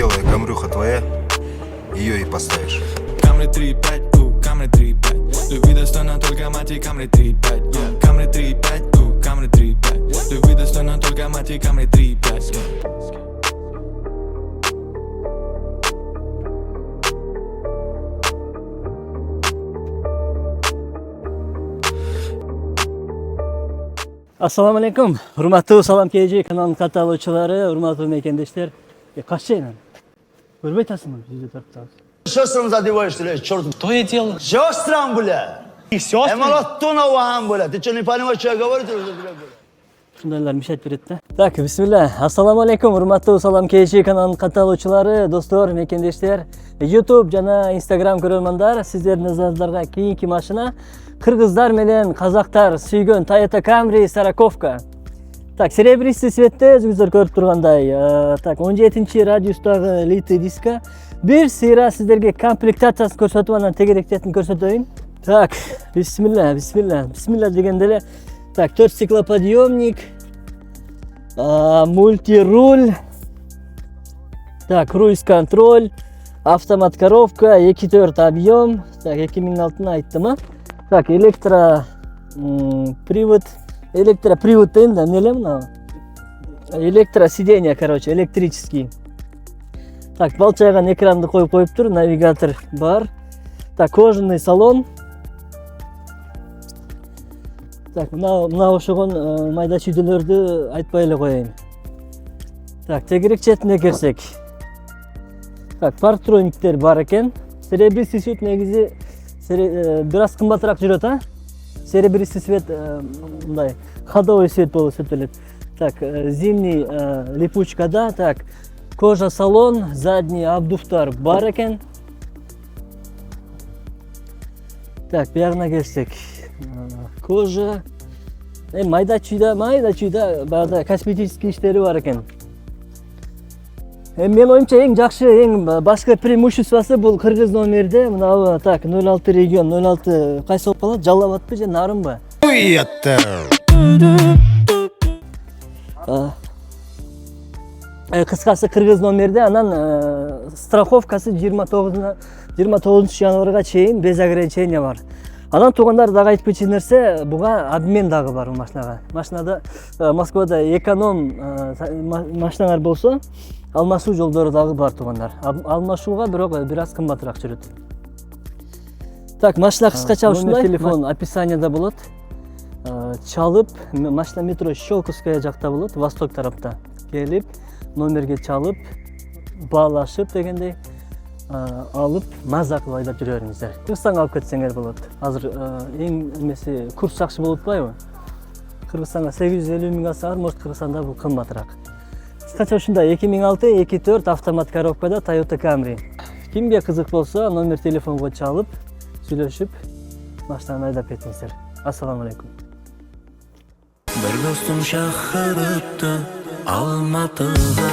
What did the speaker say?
белая камрюха твоя, ее и поставишь. Camry 3.5, Camry 3.5. Любви достойна только мать и Camry 3.5. Camry 3.5, Camry 3.5. Любви достойна только мать и Camry 3.5. Assalamu alaikum. Hurmatli Salam KG kanalının katılımcıları, hurmatli mekendişler. Kaçayın? Görmey tasımı yüzde taraftan. Сестрам задеваешь, блядь, черт. То и дело. Сестрам, блядь. И сестры. Эмалаттуна вахам, блядь. Ты что, не понимаешь, что я говорю? Şundalar müşahit etti. Tak, bismillah. Assalamu alaikum. Hurmatli Salam KG kanalının katılımcıları, dostlar, mekendişler. YouTube jana Instagram көрөрмандар, сиздердин назарыңыздарга кийинки машина кыргыздар менен казактар сүйгөн Toyota Camry Сороковка. Так, серебристый цветте өзүңүздөр көрүп тургандай. Так, 17 радиустагы литий диска. Бир сыйра сиздерге комплектациясын көрсөтүп, анан тегеректетин көрсөтөйүн. Так, бисмилlah дегенде эле. Так, 4 стеклоподъемник, мультируль. Так, круиз-контроль. Автомат коробка, 2.4 объем. Так, 2006 айттым. Так, электропривод дейм да, эмне эле мына? Электросиденье, короче, электрический. Так, балчайган экранды коюп коюптур, навигатор бар. Так, кожаный салон. Так, мына ошогон майда чүйдөлөрдү айтпай эле коеюн. Так, тегерек четине келсек. Так, парктрониктер бар экен. Серебристый свет негизи бир аз кымбатыраак жүрөт, а? Серебристый свет мындай ходовой свет болуп эсептелет. Так, зимний липучкада, так, кожа салон, задний обдувтар бар экен. Так, бuyoguna келсек. Кожа майда чүйдө баягы косметический иштери бар экен. Мен оюмча эң жакшы, эң башкы преимуществосы бул кыргыз номерде. Мына так, 06 регион, 06 кайсы болуп калат? Жалал Абадпы же Нарынбы? Кыскасы кыргыз номерде, анан страховкасы 29 январга чейин без ограничения бар. Анан туугандар дагы айтып кетчү нерсе, буга обмен дагы бар машинага. Машинада Москвада эконом машиналар болсо, алмашуу жолдору дагы бар туугандар. Алмашууга бирок бир аз кымбатыраак жүрөт. Так, машина кыскача ушундай. Телефон описаниеда болот. Чалып, машина метро Щелковская жакта болот, восток тарапта. Келип, номерге чалып, баалашып дегендей алып, маза кылып айдап жүрө бериңиздер. Кыргызстанга алып кетсеңер болот. Азыр эң эмеси курс жакшы болуп атпайбы? Кыргызстанга 850 миң алсаңар, может Кыргызстанда бул кымбатыраак. Кыскача ушундай 2006 2.4 автомат коробкада Toyota Camry. Кимге кызык болсо, номер телефонго чалып, сүйлөшүп, машинаны айдап кетиңиздер. Ассаламу алейкум. Bir dostum şahır öttü Almatı'da